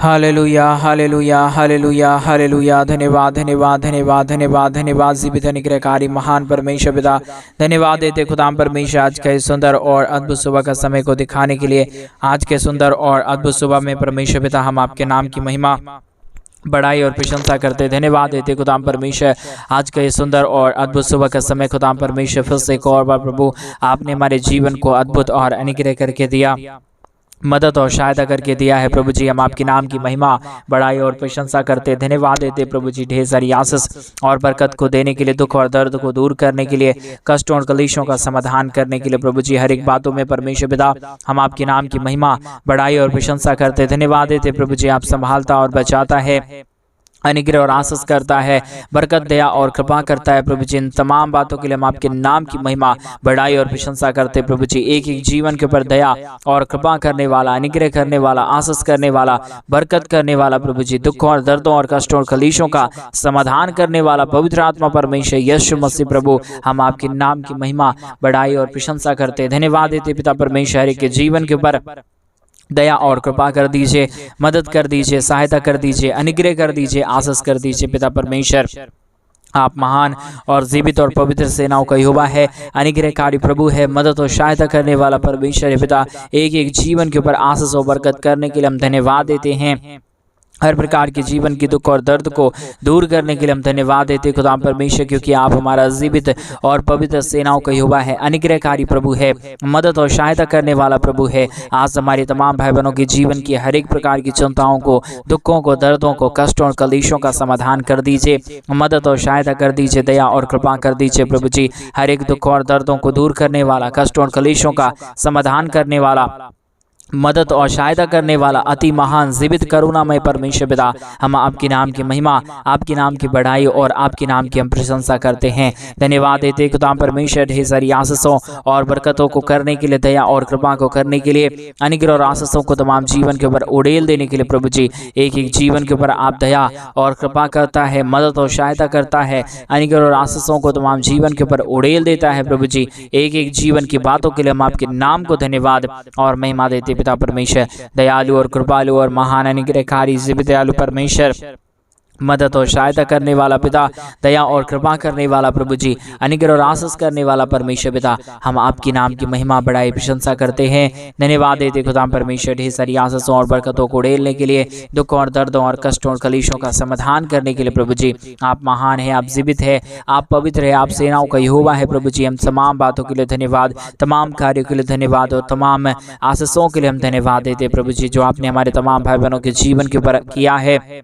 Hallelujah hallelujah hallelujah hallelujah. धन्यवाद धन्यवाद धन्यवाद धन्यवाद धन्यवाद जीवित अनुग्रहकारी महान परमेश्वर पिता, धन्यवाद देते खुदाम परमेश्वर आज के सुंदर और अद्भुत सुबह का समय को दिखाने के लिए। आज के सुंदर और अद्भुत सुबह में परमेश्वर पिता हम आपके नाम की महिमा बड़ाई और प्रशंसा करते धन्यवाद देते खुदाम परमेश्वर आज का ये सुंदर और अद्भुत सुबह का समय। खुदाम परमेश्वर फिर से एक और बार प्रभु आपने हमारे जीवन को अद्भुत और अनुग्रह करके दिया, मदद और सहायता करके दिया है प्रभु जी। हम आपके नाम की महिमा बड़ाई और प्रशंसा करते धन्यवाद देते प्रभु जी। ढेर सारी आशीष और बरकत को देने के लिए, दुख और दर्द को दूर करने के लिए, कष्टों और कलेशों का समाधान करने के लिए प्रभु जी हर एक बातों में परमेश्वर पिता हम आपके नाम की महिमा बड़ाई और प्रशंसा करते धन्यवाद देते प्रभु जी। आप संभालता और बचाता है, अनुग्रह और आशीष करता है, बरकत दया और कृपा करता है प्रभु जी। इन तमाम बातों के लिए हम आपके नाम की महिमा बड़ाई और प्रशंसा करते प्रभु जी। एक एक जीवन के ऊपर दया और कृपा करने वाला, अनुग्रह करने वाला, आशीष करने वाला, बरकत करने वाला प्रभु जी। दुख और दर्दों और कष्टों और कलेशों का समाधान करने वाला पवित्र आत्मा परमेश्वर यीशु मसीह प्रभु हम आपके नाम की महिमा बड़ाई और प्रशंसा करते धन्यवाद देते पिता परमेश्वर के जीवन के ऊपर दया और कृपा कर दीजिए, मदद कर दीजिए, सहायता कर दीजिए, अनुग्रह कर दीजिए, आशीष कर दीजिए पिता परमेश्वर। आप महान और जीवित और पवित्र सेनाओं का यहोवा है, अनुग्रहकारी प्रभु है, मदद और सहायता करने वाला परमेश्वर है पिता। एक एक जीवन के ऊपर आशीष और बरकत करने के लिए हम धन्यवाद देते हैं। हर प्रकार के जीवन की दुख और दर्द को दूर करने के लिए हम धन्यवाद देते खुदा परमेश्वर, क्योंकि आप हमारा जीवित और पवित्र सेनाओं का यहोवा है, अनुग्रहकारी प्रभु है, मदद और सहायता करने वाला प्रभु है। आज हमारे तमाम भाई बहनों के जीवन की हर एक प्रकार की चिंताओं को, दुखों को, दर्दों को, कष्टों और कलेशों का समाधान कर दीजिए, मदद और सहायता कर दीजिए, दया और कृपा कर दीजिए प्रभु जी। हर एक दुख और दर्दों को दूर करने वाला, कष्टों और कलेशों का समाधान करने वाला, मदद और सहायता करने वाला अति महान जीवित करुणामय परमेश्वर पिता हम आपके नाम की महिमा, आपके नाम की बढ़ाई और आपके नाम की हम प्रशंसा करते हैं। धन्यवाद देते खुदा परमेश्वर ढेर सारी आशीषों और बरकतों को करने के लिए, दया और कृपा को करने के लिए, अनुग्रह और आशीषों को तमाम जीवन के ऊपर उड़ेल देने के लिए प्रभु जी। एक एक जीवन के ऊपर आप दया और कृपा करता है, मदद और सहायता करता है, अनुग्रह और आशीषों को तमाम जीवन के ऊपर उड़ेल देता है प्रभु जी। एक एक जीवन की बातों के लिए हम आपके नाम को धन्यवाद और महिमा देते पिता परमेश्वर। दयालु और कृपालु और महान अनुग्रहकारी जीवित दयालु परमेश्वर, मदद और सहायता करने वाला पिता, दया और कृपा करने वाला प्रभु जी, अनुग्रह और आशीष करने वाला परमेश्वर पिता हम आपके नाम की महिमा बड़ाई प्रशंसा करते हैं। धन्यवाद देते खुदा परमेश्वर ढेर सारी आशीषों और बरकतों को उड़ेलने के लिए, दुख और दर्दों और कष्टों और कलेशों का समाधान करने के लिए प्रभु जी। आप महान है, आप जीवित है, आप पवित्र है, आप सेनाओं का यहोवा है प्रभु जी। हम तमाम बातों के लिए धन्यवाद, तमाम कार्यों के लिए धन्यवाद और तमाम आशीषों के लिए हम धन्यवाद देते प्रभु जी, जो आपने हमारे तमाम भाई बहनों के जीवन के ऊपर किया है,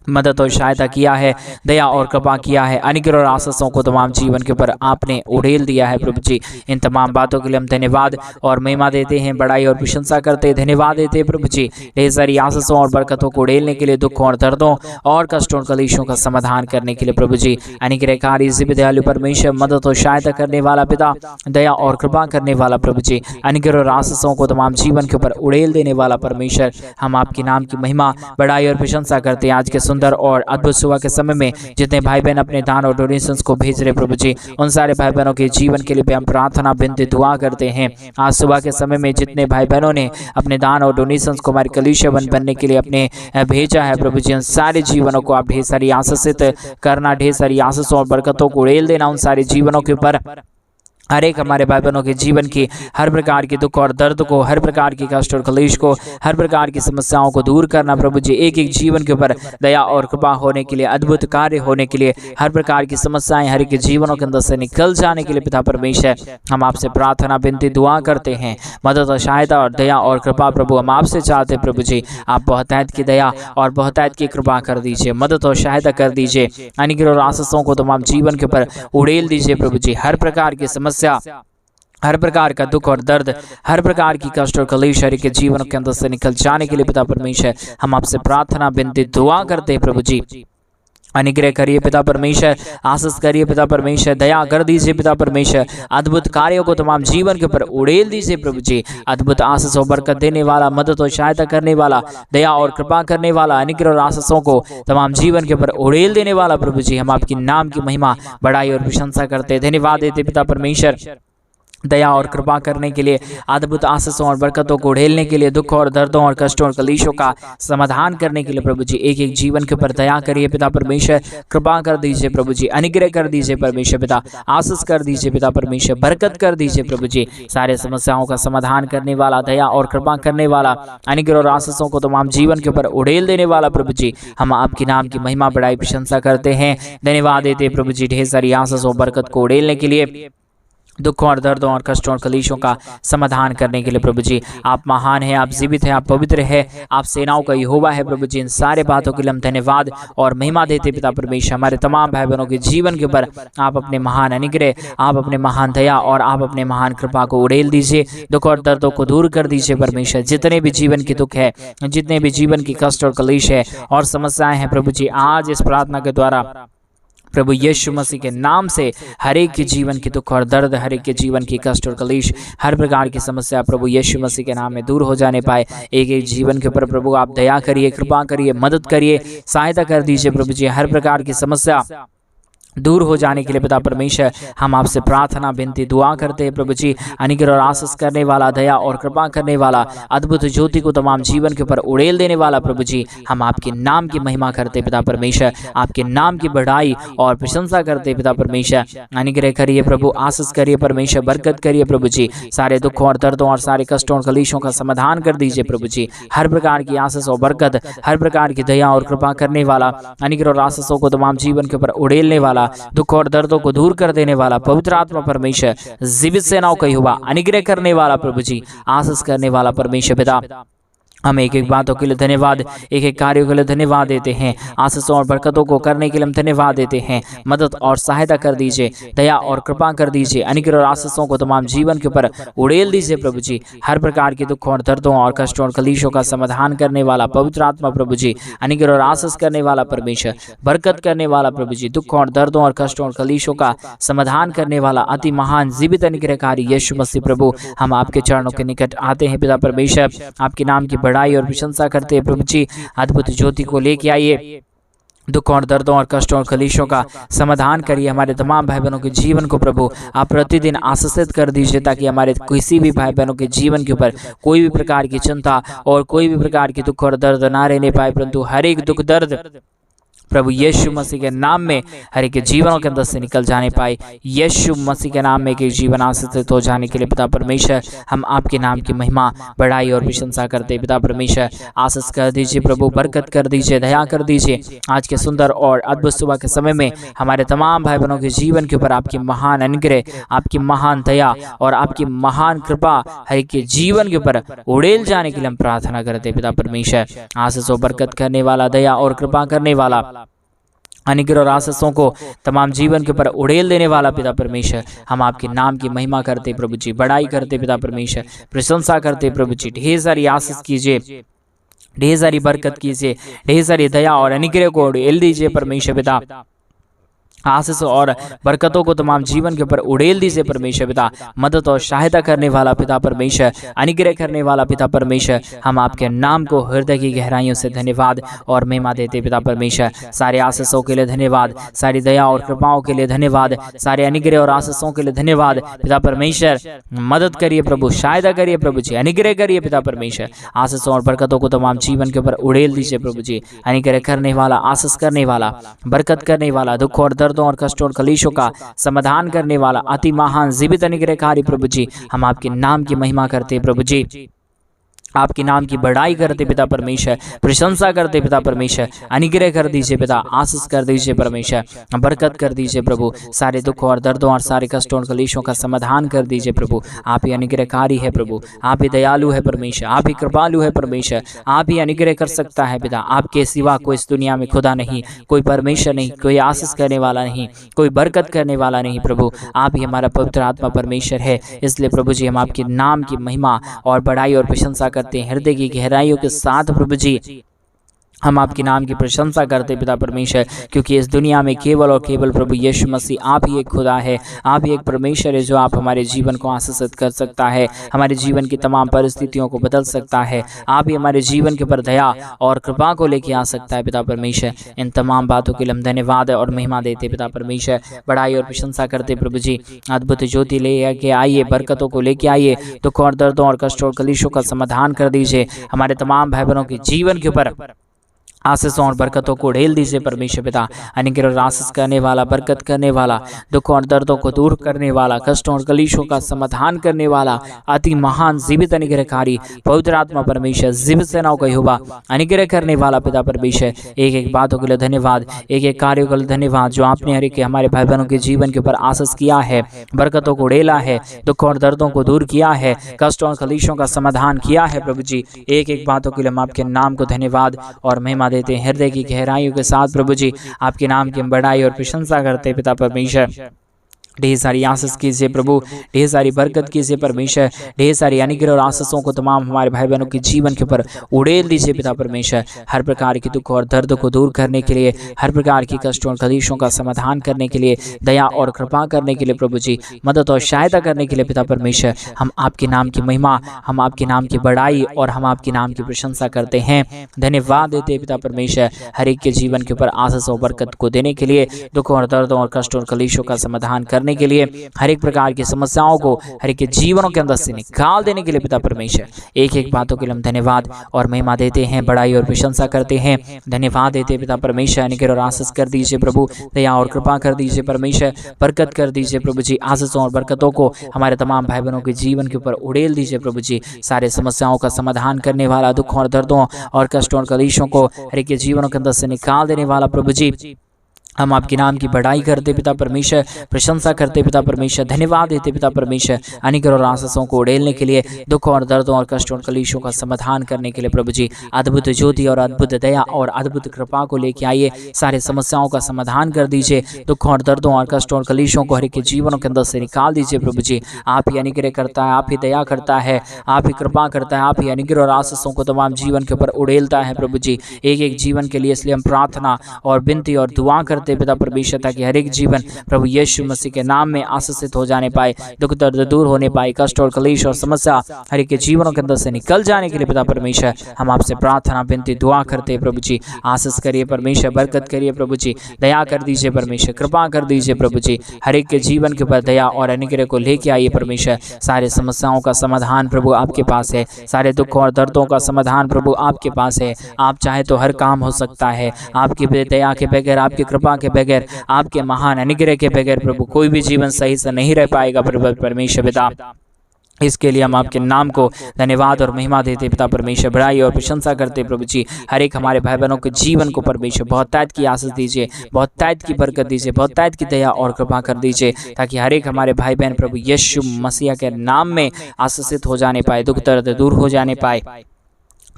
मदद और सहायता किया है, दया और कृपा किया है, अनुग्रह और आशीषों को तमाम जीवन के ऊपर आपने उड़ेल दिया है प्रभु जी। इन तमाम बातों के लिए हम धन्यवाद और महिमा देते हैं, बड़ाई और प्रशंसा करते हैं, धन्यवाद देते हैं प्रभु जी। ढेर सारी आशीषों और बरकतों को उड़ेलने के लिए, दुखों और दर्दों और कष्टों और कलेशों का समाधान करने के लिए प्रभु जी। अनुग्रहकारी जीवित दयालु परमेश्वर, मदद और सहायता करने वाला पिता, दया और कृपा करने वाला प्रभु जी, अनुग्रह और आशीषों को तमाम जीवन के ऊपर उड़ेल देने वाला परमेश्वर हम आपके नाम की महिमा बड़ाई और प्रशंसा करते हैं। आज के सुंदर और अद्भुत सुबह के समय में जितने भाई बहन अपने दान और डोनेशंस को भेज रहे प्रभु जी, उन सारे भाई बहनों के जीवन के लिए भी हम प्रार्थना, विनती, दुआ करते हैं। आज सुबह के समय में जितने भाई बहनों ने अपने दान और डोनेशंस को हमारे कलीसिया बनने के लिए अपने भेजा है प्रभु जी, उन सारे जीवनों को आप ढेर सारी आशीषित करना, ढेर सारी आशीषों और बरकतों को उड़ेल देना उन सारे जीवनों के ऊपर। हर एक हमारे भाई बहनों के जीवन की हर प्रकार के दुख और दर्द को, हर प्रकार की कष्ट और कलेश को, हर प्रकार की समस्याओं को दूर करना प्रभु जी। एक एक जीवन के ऊपर दया और कृपा होने के लिए, अद्भुत कार्य होने के लिए, हर प्रकार की समस्याएं हर एक जीवनों के अंदर से निकल जाने के लिए पिता परमेश्वर हम आपसे प्रार्थना, विनती, दुआ करते हैं। मदद और सहायता और दया और कृपा प्रभु हम आपसे चाहते प्रभु जी। आप बहुतायत की दया और बहुतायत की कृपा कर दीजिए, मदद और सहायता कर दीजिए, अनुग्रह और आशीषों को तमाम जीवन के ऊपर उड़ेल दीजिए प्रभु जी। हर प्रकार की समस्या, हर प्रकार का दुख और दर्द, हर प्रकार की कष्ट और कलेश हर के जीवन के अंदर से निकल जाने के लिए पिता परमेश्वर हम आपसे प्रार्थना, विनती, दुआ करते हैं प्रभु जी। अनुग्रह करिए पिता परमेश्वर, आशीष करिए पिता परमेश्वर, दया कर दीजिए पिता परमेश्वर, अद्भुत कार्यों को तमाम जीवन के ऊपर उड़ेल दीजिए प्रभु जी। अद्भुत आशीष और बरकत देने वाला, मदद और सहायता करने वाला, दया और कृपा करने वाला, अनुग्रह और आशीषों को तमाम जीवन के ऊपर उड़ेल देने वाला प्रभु जी हम आपके नाम की महिमा, बड़ाई और प्रशंसा करते, धन्यवाद देते पिता परमेश्वर। दया और कृपा करने के लिए, अद्भुत आशीषों और बरकतों को उड़ेलने के लिए, दुख और दर्दों और कष्टों और कलेशों का समाधान करने के लिए प्रभु जी एक एक जीवन के ऊपर दया करिए पिता परमेश्वर, कृपा कर दीजिए प्रभु जी, अनुग्रह कर दीजिए परमेश्वर पिता, आशीष कर दीजिए पिता परमेश्वर, बरकत कर दीजिए प्रभु जी। सारे समस्याओं का समाधान करने वाला, दया और कृपा करने वाला, अनुग्रह और आशीषों को तमाम जीवन के ऊपर उड़ेल देने वाला प्रभु जी, हम आपके नाम की महिमा बड़ाई प्रशंसा करते हैं, धन्यवाद देते प्रभु जी ढेर सारी आशीषों बरकत को उड़ेलने के लिए, दुखों और दर्दों और कष्टों और कलेशों का समाधान करने के लिए प्रभु जी। आप महान हैं, आप जीवित हैं, आप पवित्र हैं, आप सेनाओं का यहोवा है प्रभु जी। इन सारे बातों के लिए हम धन्यवाद और महिमा देते पिता परमेश्वर। हमारे तमाम भाई बहनों के जीवन के ऊपर आप अपने महान अनुग्रह, आप अपने महान दया और आप अपने महान कृपा को उड़ेल दीजिए, दुख और दर्दों को दूर कर दीजिए परमेश्वर। जितने भी जीवन की दुख है, जितने भी जीवन की कष्ट और कलेश है और समस्याएं हैं प्रभु जी, आज इस प्रार्थना के द्वारा प्रभु यीशु मसीह के नाम से हर एक के जीवन की दुख और दर्द, हर एक के जीवन की कष्ट और कलेश, हर प्रकार की समस्या प्रभु यीशु मसीह के नाम में दूर हो जाने पाए। एक एक जीवन के ऊपर प्रभु आप दया करिए, कृपा करिए, मदद करिए, सहायता कर दीजिए प्रभु जी। हर प्रकार की समस्या दूर हो जाने के लिए पिता परमेश्वर हम आपसे प्रार्थना, विनती, दुआ करते हैं प्रभु जी। अनुग्रह और आशीष करने वाला, दया और कृपा करने वाला, अद्भुत ज्योति को तमाम जीवन के ऊपर उड़ेल देने वाला प्रभु जी, हम आपके नाम की महिमा करते पिता परमेश्वर, आपके नाम की बढ़ाई और प्रशंसा करते पिता परमेश्वर। अनुग्रह करिए प्रभु, आशीष करिए परमेश्वर, बरकत करिए प्रभु जी। सारे दुखों और दर्दों और सारे कष्टों और कलेशों का समाधान कर दीजिए प्रभु जी। हर प्रकार की आशीष और बरकत, हर प्रकार की दया और कृपा करने वाला, अनुग्रह और आशीषों को तमाम जीवन के ऊपर उड़ेलने वाला, दुख और दर्दों को दूर कर देने वाला पवित्र आत्मा परमेश्वर, जीवित सेनाओं का यहोवा, अनुग्रह करने वाला प्रभु जी, आशीष करने वाला परमेश्वर पिता, हम एक एक बातों के लिए धन्यवाद, एक एक कार्यों के लिए धन्यवाद देते हैं, आशीषों और बरकतों को करने के लिए हम धन्यवाद देते हैं। मदद और सहायता कर दीजिए, दया और कृपा कर दीजिए, अनुग्रह और आशीषों को तमाम जीवन के ऊपर उड़ेल दीजिए प्रभु जी। हर प्रकार के दुखों और दर्दों और कष्टों और कलेशों का समाधान करने वाला पवित्र आत्मा प्रभु जी, अनुग्रह और आशीष करने वाला परमेश्वर, बरकत करने वाला प्रभु जी, दुखों और दर्दों और कष्टों और कलेशों का समाधान करने वाला अति महान जीवित अनुग्रहकारी यीशु मसीह प्रभु, हम आपके चरणों के निकट आते हैं पिता परमेश्वर, आपके नाम की बढ़ाई और प्रशंसा करते हैं प्रभु जी। अद्भुत ज्योति को लेके आइए, दुखों और दर्दों और कष्टों और कलेशों का समाधान करिए। हमारे तमाम भाई बहनों के जीवन को प्रभु आप प्रतिदिन आशीषित कर दीजिए, ताकि हमारे किसी भी भाई बहनों के जीवन के ऊपर कोई भी प्रकार की चिंता और कोई भी प्रकार की दुख और दर्द ना रहने पाए, परंतु हर एक दुख दर्द प्रभु यीशु मसीह के नाम में हर एक जीवनों के अंदर से निकल जाने पाए। यीशु मसीह के नाम में एक जीवन आशीषित हो जाने के लिए पिता परमेश्वर हम आपके नाम की महिमा, बढ़ाई और प्रशंसा करते। पिता परमेश्वर आशीष कर दीजिए प्रभु, बरकत कर दीजिए, दया कर दीजिए। आज के सुंदर और अद्भुत सुबह के समय में हमारे तमाम भाई बहनों के जीवन के ऊपर आपकी महान अनुग्रह, आपकी महान दया और आपकी महान कृपा हर एक के जीवन के ऊपर उड़ेल जाने के लिए हम प्रार्थना करते। पिता परमेश्वर आशीष और बरकत करने वाला, दया और कृपा करने वाला, अनुग्रह और आशीषों को तमाम जीवन के ऊपर उड़ेल देने वाला पिता परमेश्वर, हम आपके नाम की महिमा करते प्रभु जी, बड़ाई करते पिता परमेश्वर, प्रशंसा करते प्रभु जी। ढेर सारी आशीष कीजिए, ढेर सारी बरकत कीजिए, ढेर सारी दया और अनुग्रह को उड़ेल दीजिए परमेश्वर पिता। आशीष और बरकतों को तमाम जीवन के ऊपर उड़ेल दीजिए परमेश्वर पिता। मदद और सहायता करने वाला पिता परमेश्वर, अनुग्रह करने वाला पिता परमेश्वर, हम आपके नाम को हृदय की गहराइयों से धन्यवाद और महिमा देते पिता परमेश्वर। सारे आशीषों के लिए धन्यवाद, सारी दया और कृपाओं के लिए धन्यवाद, सारे अनुग्रह और आशीषों के लिए धन्यवाद पिता परमेश्वर। मदद करिए प्रभु, सहायता करिए प्रभु जी, अनुग्रह करिए पिता परमेश्वर। आशीषों और बरकतों को तमाम जीवन के ऊपर उड़ेल दीजिए प्रभु जी। अनुग्रह करने वाला, आशीष करने वाला, बरकत करने वाला, दुख और दर्दों और कष्टों और कलेशों का समाधान करने वाला अति महान जीवित अनुग्रहकारी प्रभु जी, हम आपके नाम की महिमा करते प्रभु जी, आपके नाम की बढ़ाई करते पिता परमेश्वर, प्रशंसा करते पिता परमेश्वर। अनुग्रह कर दीजिए पिता, आशीष कर दीजिए परमेश्वर, बरकत कर दीजिए प्रभु। सारे दुखों और दर्दों और सारे कष्टों और कलेशों का समाधान कर दीजिए प्रभु। आप ही अनुग्रहकारी है प्रभु, आप ही दयालु है परमेश्वर, आप ही कृपालु है परमेश्वर, आप ही अनुग्रह कर सकता है पिता। आपके सिवा कोई इस दुनिया में खुदा नहीं, कोई परमेश्वर नहीं, कोई आशीष करने वाला नहीं, कोई बरकत करने वाला नहीं प्रभु। आप ही हमारा पवित्र आत्मा परमेश्वर है। इसलिए प्रभु जी हम आपके नाम की महिमा और बढ़ाई और प्रशंसा हृदय की गहराइयों के साथ प्रभु जी। हम आपके नाम की प्रशंसा करते पिता परमेश्वर, क्योंकि इस दुनिया में केवल और केवल प्रभु यीशु मसीह आप ही एक खुदा है, आप ही एक परमेश्वर है जो आप हमारे जीवन को आशीषित कर सकता है, हमारे जीवन की तमाम परिस्थितियों को बदल सकता है। आप ही हमारे जीवन के ऊपर दया और कृपा को लेके आ सकता है पिता परमेश्वर। इन तमाम बातों के लिए हम धन्यवाद और महिमा देते पिता परमेश्वर, बड़ाई और प्रशंसा करते प्रभु जी। अद्भुत ज्योति लेके आइए, बरकतों को लेके आइए, दुख और दर्दों और कष्टों और कलेशों का समाधान कर दीजिए। हमारे तमाम भाई बहनों के जीवन के ऊपर आशीषों और बरकतों को ढेल दीजिए परमेश्वर पिता। अनुग्रह और आशीष करने वाला, बरकत करने वाला, दुखों और दर्दों को दूर करने वाला, कष्टों और कलेशों का समाधान करने वाला, अति महान जीवित अनुग्रहकारी पवित्र आत्मा परमेश्वर, जीवित सेनाओं का यहोवा, अनुग्रह करने वाला पिता परमेश्वर, एक एक बातों के लिए धन्यवाद, एक एक कार्यों के लिए धन्यवाद जो आपने हर एक हमारे भाई बहनों के जीवन के ऊपर आशीष किया है, बरकतों को ढेला है, दुखों और दर्दों को दूर किया है, कष्टों और कलेशों का समाधान किया है प्रभु जी। एक एक बातों के लिए हम आपके नाम को धन्यवाद और महिमा देते हैं। हृदय की गहराइयों के साथ प्रभु जी आपके नाम की बड़ाई और प्रशंसा करते पिता परमेश्वर। ढेर सारी आशीष कीजिए प्रभु, ढेर सारी बरकत कीजिए परमेश्वर, ढेर सारी अनुग्रह और आशीषों को तमाम हमारे भाई बहनों के जीवन के ऊपर उड़ेल दीजिए पिता परमेश्वर। हर प्रकार के दुख और दर्द को दूर करने के लिए, हर प्रकार की कष्टों और कलेशों का समाधान करने के लिए, दया और कृपा करने के लिए प्रभु जी, मदद और सहायता करने के लिए पिता परमेश्वर, हम आपके नाम की महिमा, हम आपके नाम की बड़ाई और हम आपके नाम की प्रशंसा करते हैं। धन्यवाद देते पिता परमेश्वर, हर एक के जीवन के ऊपर आशीष और बरकत को देने के लिए, दुखों और दर्दों और कष्टों और कलेशों का समाधान करने के लिए, हर एक प्रकार की समस्याओं को हर एक के जीवनों के अंदर से निकाल देने के लिए पिता परमेश्वर, एक एक बातों के लिए हम धन्यवाद और महिमा देते हैं, बड़ाई और प्रशंसा करते हैं। धन्यवाद देते पिता परमेश्वर, अनुग्रह और आशीष कर दीजिए प्रभु, दया और कृपा कर दीजिए परमेश्वर, बरकत कर दीजिए प्रभु जी। आशीषों और बरकतों को हमारे तमाम भाई बहनों के जीवन के ऊपर उड़ेल दीजिए प्रभु जी। सारे समस्याओं का समाधान करने वाला, दुखों और दर्दों और कष्टों और कलेशों को हर एक के जीवनों के अंदर से निकाल देने वाला प्रभु जी, हम आपके नाम की बड़ाई करते पिता परमेश्वर, प्रशंसा करते पिता परमेश्वर, धन्यवाद देते पिता परमेश्वर, अनुग्रह और आशीषों को उड़ेलने के लिए, दुखों और दर्दों और कष्टों और कलेशों का समाधान करने के लिए प्रभु जी, अद्भुत ज्योति और अद्भुत दया और अद्भुत कृपा को लेके आइए, सारे समस्याओं का समाधान कर दीजिए, दुखों और दर्दों और कष्टों और कलेशों को हर एक के जीवनों के अंदर से निकाल दीजिए प्रभु जी। आप ही अनुग्रह करता है, आप ही दया करता है, आप ही कृपा करता है, आप ही अनुग्रह और आशीषों को तमाम जीवन के ऊपर उड़ेलता है प्रभु जी, एक एक जीवन के लिए। इसलिए हम प्रार्थना और विनती और दुआ करते पिता परमेश्वर, ताकि हर एक जीवन प्रभु यीशु मसीह के नाम में आशीषित हो जाने पाए, दुख दर्द दूर होने पाए, कष्ट और कलेश और समस्या हर एक के जीवनों के अंदर से निकल जाने के लिए पिता परमेश्वर, हम आपसे प्रार्थना विनती दुआ करते प्रभु जी। आशीष करिए परमेश्वर, बरकत करिए प्रभु जी, दया कर दीजिए परमेश्वर, कृपा कर दीजिए प्रभु जी, हर एक के जीवन के ऊपर दया और अनुग्रह को लेके आइए परमेश्वर। सारे समस्याओं का समाधान प्रभु आपके पास है, सारे दुखों और दर्दों का समाधान प्रभु आपके पास है। आप चाहे तो हर काम हो सकता है, आपकी दया के बगैर, आपकी कृपा के बगैर, आपके महान अनुग्रह के बगैर प्रभु कोई भी जीवन सही से नहीं रह पाएगा प्रभु परमेश्वर पिता। इसके लिए हम आपके नाम को धन्यवाद और महिमा देते पिता परमेश्वर, बड़ाई और प्रशंसा करते प्रभु जी। हर एक हमारे भाई बहनों के जीवन को परमेश्वर बहुत तायत की आशीष दीजिए, बहुत तायत की बरकत दीजिए, बहुत तायत की दया और कृपा कर दीजिए, ताकि हर एक हमारे भाई बहन प्रभु यीशु मसीह के नाम में आशीषित हो जाने पाए, दुख दर्द दूर हो जाने पाए,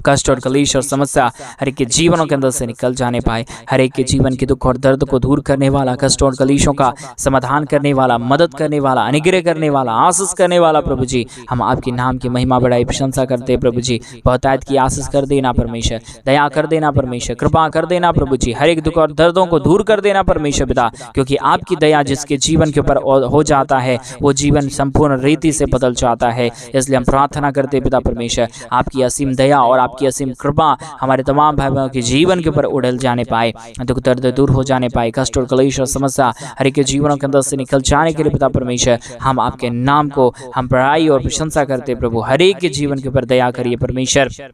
कष्ट और कलेश और समस्या हर एक के जीवनों के अंदर से निकल जाने पाए। हर एक के जीवन के दुख और दर्द को दूर करने वाला, कष्ट और कलेशों का समाधान करने वाला, मदद करने वाला, अनुग्रह करने वाला, आशीष करने वाला प्रभु जी, हम आपके नाम की महिमा बड़ाई प्रशंसा करते हैं प्रभु जी। बहुत आयत की आशीष कर देना परमेश्वर, दया कर देना परमेश्वर, कृपा कर देना प्रभु जी, हर एक दुख और दर्दों को दूर कर देना परमेश्वर पिता, क्योंकि आपकी दया जिसके जीवन के ऊपर हो जाता है वो जीवन संपूर्ण रीति से बदल जाता है। इसलिए हम प्रार्थना करते पिता परमेश्वर, आपकी असीम दया और आपकी असीम कृपा हमारे तमाम भाई बहनों के जीवन के ऊपर उड़ल जाने पाए, दुख दर्द दूर हो जाने पाए, कष्ट और कलेश और समस्या हर एक के जीवनों के अंदर से निकल जाने के लिए पिता परमेश्वर, हम आपके नाम को हम बड़ाई और प्रशंसा करते प्रभु। हर एक के जीवन के ऊपर दया करिए परमेश्वर,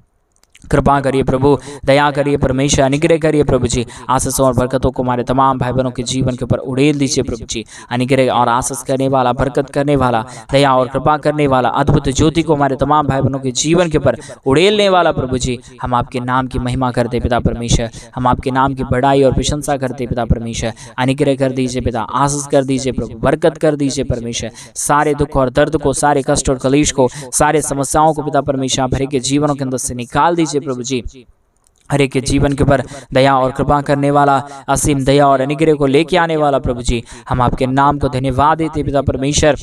कृपा करिए प्रभु, दया करिए परमेश्वर, अनुग्रह करिए प्रभु जी। आशीष और बरकतों को हमारे तमाम भाई बहनों के जीवन के ऊपर उड़ेल दीजिए प्रभु जी। अनुग्रह और आशीष करने वाला, बरकत करने वाला, दया और कृपा करने वाला, अद्भुत ज्योति को हमारे तमाम भाई बहनों के जीवन के ऊपर उड़ेलने वाला प्रभु जी, हम आपके नाम की महिमा करते पिता परमेश्वर, हम आपके नाम की बड़ाई और प्रशंसा करते पिता परमेश्वर। अनुग्रह कर दीजिए पिता, आशीष कर दीजिए प्रभु, बरकत कर दीजिए परमेश्वर। सारे दुख और दर्द को, सारे कष्ट और कलेश को, सारे समस्याओं को पिता परमेश्वर भरे के जीवनों के अंदर से निकाल दीजिए प्रभु जी। हर एक के जीवन के ऊपर दया और कृपा करने वाला, असीम दया और अनुग्रह को लेके आने वाला प्रभु जी, हम आपके नाम को धन्यवाद देते पिता परमेश्वर,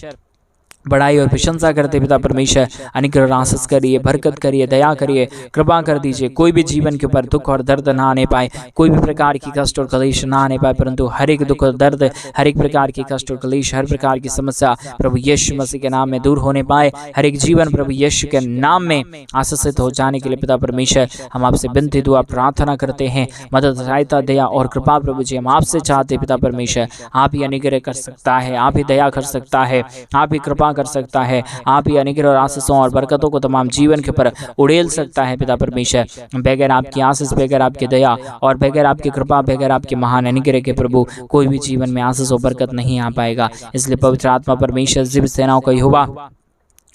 बड़ाई और प्रशंसा करते पिता परमेश्वर, अनुग्रह और आशीष करिए, बरकत करिए, दया करिए, कृपा कर दीजिए। कोई भी जीवन के ऊपर दुख और दर्द ना आने पाए, कोई भी प्रकार की कष्ट और कलेश ना आने पाए, परंतु हर एक दुख और दर्द, हर एक प्रकार की कष्ट और कलेश, हर प्रकार की समस्या प्रभु यीशु मसीह के नाम में दूर होने पाए। हर एक जीवन प्रभु यीशु के नाम में आशीषित हो जाने के लिए पिता परमेश्वर हम आपसे विनती दुआ प्रार्थना करते हैं। मदद, सहायता, दया और कृपा प्रभु जी हम आपसे चाहते पिता परमेश्वर। आप ही अनुग्रह कर सकता है, आप ही दया कर सकता है, आप ही कृपा कर सकता है, आप ही अनुग्रह और आशीषों और बरकतों को तमाम जीवन के ऊपर उड़ेल सकता है पिता परमेश्वर। बगैर आपकी आशीष, बगैर आपकी दया और बगैर आपकी कृपा, बगैर आपके महान अनुग्रह के प्रभु कोई भी जीवन में आशीष और बरकत नहीं आ पाएगा। इसलिए पवित्र आत्मा परमेश्वर जीवित सेनाओं का यहोवा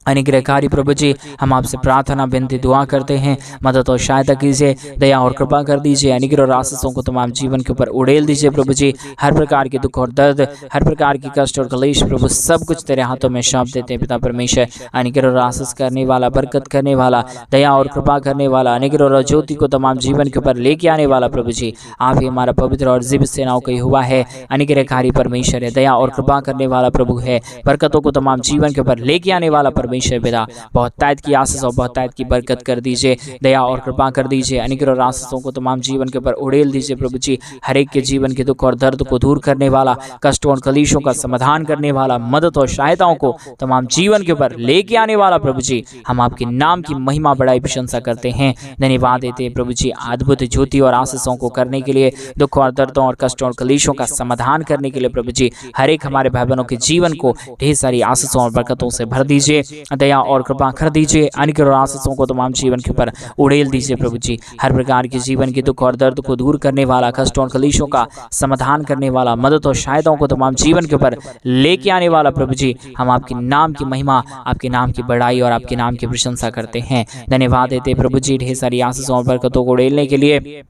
अनुग्रहकारी प्रभु जी हम आपसे प्रार्थना विनती दुआ करते हैं। मदद और सहायता कीजिए, दया और कृपा कर दीजिए, अनुग्रह और आशीषों को तमाम जीवन के ऊपर उड़ेल दीजिए प्रभु जी। हर प्रकार के दुख और दर्द, हर प्रकार की कष्ट और कलेश प्रभु सब कुछ तेरे हाथों में सौंप देते हैं पिता परमेश्वर। अनुग्रह और आशीष करने वाला, बरकत करने वाला, दया और कृपा करने वाला, अनुग्रह और ज्योति को तमाम जीवन के ऊपर लेके आने वाला प्रभु जी आप ही हमारा पवित्र और जीवित सेनाओं का हुआ है। अनुग्रहकारी परमेश्वर है, दया और कृपा करने वाला प्रभु है, बरकतों को तमाम जीवन के ऊपर लेके आने वाला परमेश्वर पिता बहुतायत की आशीष और बहुतायत की बरकत कर दीजिए, दया और कृपा कर दीजिए, अनुग्रह और आशीषों को तमाम जीवन के ऊपर उड़ेल दीजिए प्रभु जी। हर एक के जीवन के दुख और दर्द को दूर करने वाला, कष्टों और कलेशों का समाधान करने वाला, मदद और सहायताओं को तमाम जीवन के ऊपर लेके आने वाला प्रभु जी हम आपके नाम की महिमा बड़ाई प्रशंसा करते हैं, धन्यवाद देते हैं प्रभु जी। अद्भुत ज्योति और आशीषों को करने के लिए, दुख और दर्दों और कष्टों और कलेशों का समाधान करने के लिए प्रभु जी हर एक हमारे भाई बहनों के जीवन को ढेर सारी आशीषों और बरकतों से भर दीजिए, दया और कृपा कर दीजिए, अनुग्रह और आशीषों को तमाम जीवन के ऊपर उड़ेल दीजिए प्रभु जी। हर प्रकार के जीवन के दुख और दर्द को दूर करने वाला, कष्टों और कलेशों का समाधान करने वाला, मदद और सहायताओं को तमाम जीवन के ऊपर लेके आने वाला प्रभु जी हम आपके नाम की महिमा, आपके नाम की बड़ाई और आपके नाम की प्रशंसा करते हैं, धन्यवाद देते प्रभु जी ढेर सारी आशीषों और बरकतों को उड़ेलने के लिए,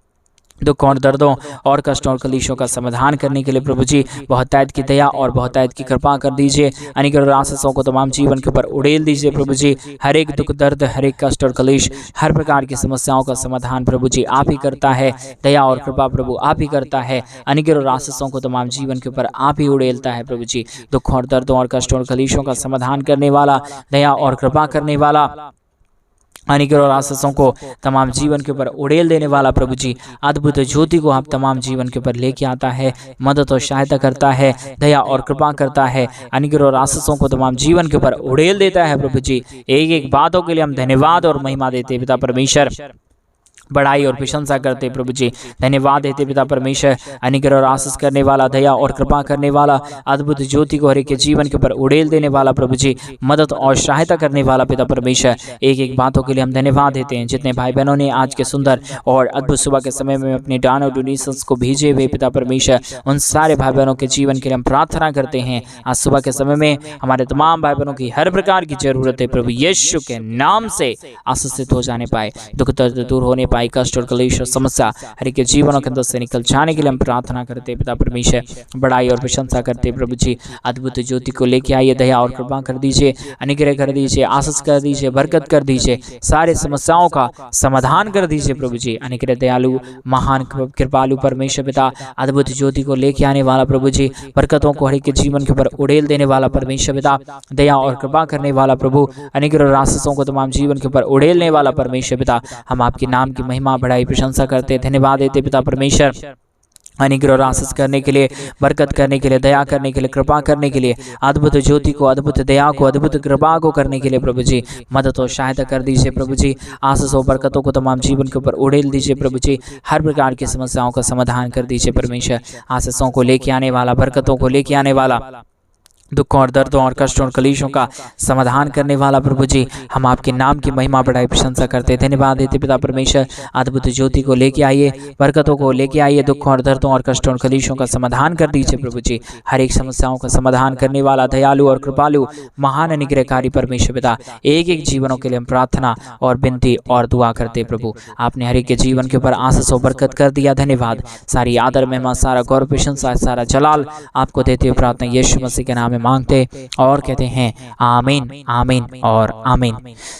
दुख और दर्दों और कष्टों और कलेशों का समाधान करने के लिए प्रभु जी बहुतायत की दया और बहुतायत की कृपा कर दीजिए, अनुग्रह और आशीषों को तमाम जीवन के ऊपर उड़ेल दीजिए प्रभु जी। हर एक दुख दर्द, हर एक कष्ट और कलेश, हर प्रकार की समस्याओं का समाधान प्रभु जी आप ही करता है, दया और कृपा प्रभु आप ही करता है, अनुग्रह और आशीषों को तमाम जीवन के ऊपर आप ही उड़ेलता है प्रभु जी। दुख और दर्दों और कष्टों और कलेशों का समाधान करने वाला, दया और कृपा करने वाला, अनुग्रह और आशीषों को तमाम जीवन के ऊपर उड़ेल देने वाला प्रभु जी अद्भुत ज्योति को आप तमाम जीवन के ऊपर लेके आता है, मदद और सहायता करता है, दया और कृपा करता है, अनुग्रह और आशीषों को तमाम जीवन के ऊपर उड़ेल देता है प्रभु जी। एक एक बातों के लिए हम धन्यवाद और महिमा देते पिता परमेश्वर, बड़ाई और प्रशंसा करते प्रभु जी, धन्यवाद देते पिता परमेश्वर। अनुग्रह और आशीष करने वाला, दया और कृपा करने वाला, अद्भुत ज्योति को हर एक के जीवन के ऊपर उड़ेल देने वाला प्रभु जी, मदद और सहायता करने वाला पिता परमेश्वर, एक एक बातों के लिए हम धन्यवाद देते हैं। जितने भाई बहनों ने आज के सुंदर और अद्भुत सुबह के समय में अपने दान और डोनेशंस को भेजे हुए पिता परमेश्वर, उन सारे भाई बहनों के जीवन के लिए हम प्रार्थना करते हैं। आज सुबह के समय में हमारे तमाम भाई बहनों की हर प्रकार की जरूरत है प्रभु यीशु के नाम से आशीषित हो जाने पाए, दुख दर्द दूर होने पाए, कष्ट और कलेश और समस्या हर एक जीवनों के अंदर से निकल जाने के लिए हम प्रार्थना करते पिता परमेश्वर, बड़ाई और प्रशंसा करते प्रभु जी। अद्भुत ज्योति को लेके आइए, दया और कृपा कर दीजिए, अनुग्रह कर दीजिए, आशीष कर दीजिए, बरकत कर दीजिए, सारे समस्याओं का समाधान कर दीजिए प्रभु जी। अनुग्रह दयालु महान कृपालु परमेश्वर पिता, अद्भुत ज्योति को लेके आने वाला प्रभु जी, बरकतों को हर एक के जीवन के ऊपर उड़ेल देने वाला परमेश्वर पिता, दया और कृपा करने वाला प्रभु, अनुग्रह और आशीषों को तमाम जीवन के ऊपर उड़ेलने वाला परमेश्वर पिता, हम आपके नाम की महिमा बड़ाई प्रशंसा करते, धन्यवाद देते पिता परमेश्वर। अनुग्रह और आशीष करने के लिए, बरकत करने के लिए, दया करने के लिए, कृपा करने के लिए, अद्भुत ज्योति को, अद्भुत दया को, अद्भुत कृपा को करने के लिए प्रभु जी मदद और सहायता कर दीजिए प्रभु जी। आशीष और बरकतों को तमाम जीवन के ऊपर उड़ेल दीजिए प्रभु जी। हर प्रकार की समस्याओं का समाधान कर दीजिए परमेश्वर। आशीषों को लेके आने वाला, बरकतों को लेके आने वाला, दुखों और दर्दों और कष्टों और कलेशों का समाधान करने वाला प्रभु जी, हम आपके नाम की महिमा बढ़ाई प्रशंसा करते, धन्यवाद देते पिता परमेश्वर। अद्भुत ज्योति को लेके आइए, बरकतों को लेके आइए, दुखों और दर्दों और कष्टों और कलेशों का समाधान कर दीजिए प्रभु जी। हर एक समस्याओं का समाधान करने वाला दयालु और कृपालु महान अनुग्रहकारी परमेश्वर पिता, एक एक जीवनों के लिए हम प्रार्थना और विनती और दुआ करते प्रभु। आपने हर एक के जीवन के ऊपर आशीष और बरकत कर दिया, धन्यवाद। सारी आदर महिमा, सारा गौरव प्रशंसा, सारा जलाल आपको देते हुए प्रार्थना यीशु मसीह के नाम में मांगते और कहते हैं आमीन, आमीन और आमीन।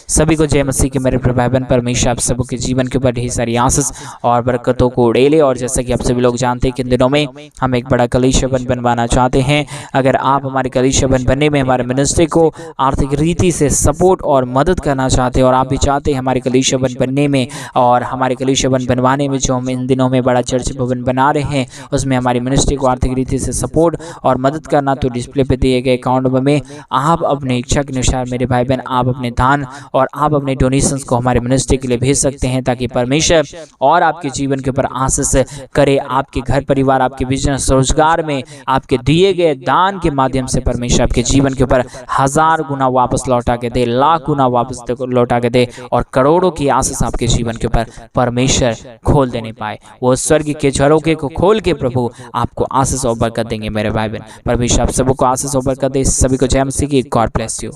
सभी को जय मसीह के मेरे भाई बहन। परमेश्वर आप सबों के जीवन के ऊपर ढेर सारी आशीष और बरकतों को उड़ेले। और जैसा कि आप सभी लोग जानते हैं कि इन दिनों में हम एक बड़ा कलीसिया बनवाना चाहते हैं। अगर आप हमारे कलीसिया बनने में हमारे मिनिस्ट्री को आर्थिक रीति से सपोर्ट और मदद करना चाहते हैं और आप भी चाहते हैं हमारे कलीसिया बनने में और हमारे कलीसिया बनवाने में, जो हम इन दिनों में बड़ा चर्च भवन बना रहे हैं, उसमें हमारी मिनिस्ट्री को आर्थिक रीति से सपोर्ट और मदद करना, तो डिस्प्ले पे दिए गए अकाउंट में आप अपने इच्छा के अनुसार मेरे भाई बहन आप अपने दान और आप अपने डोनेशंस को हमारे मिनिस्ट्री के लिए भेज सकते हैं, ताकि परमेश्वर और आपके जीवन के ऊपर आशीष करे। आपके घर परिवार, आपके बिजनेस, रोजगार में आपके दिए गए दान के माध्यम से परमेश्वर आपके जीवन के ऊपर 1000 गुना वापस लौटा के दे, लाख गुना वापस लौटा के दे और करोड़ों की आशीष आपके जीवन के ऊपर परमेश्वर खोल देने पाए। वो स्वर्ग के झरोखे को खोल के प्रभु आपको आशीष और बरकत देंगे मेरे भाई बहन। परमेश्वर आप सबको आशीष और बरकत दे। सभी को जय मसीह की। God bless you.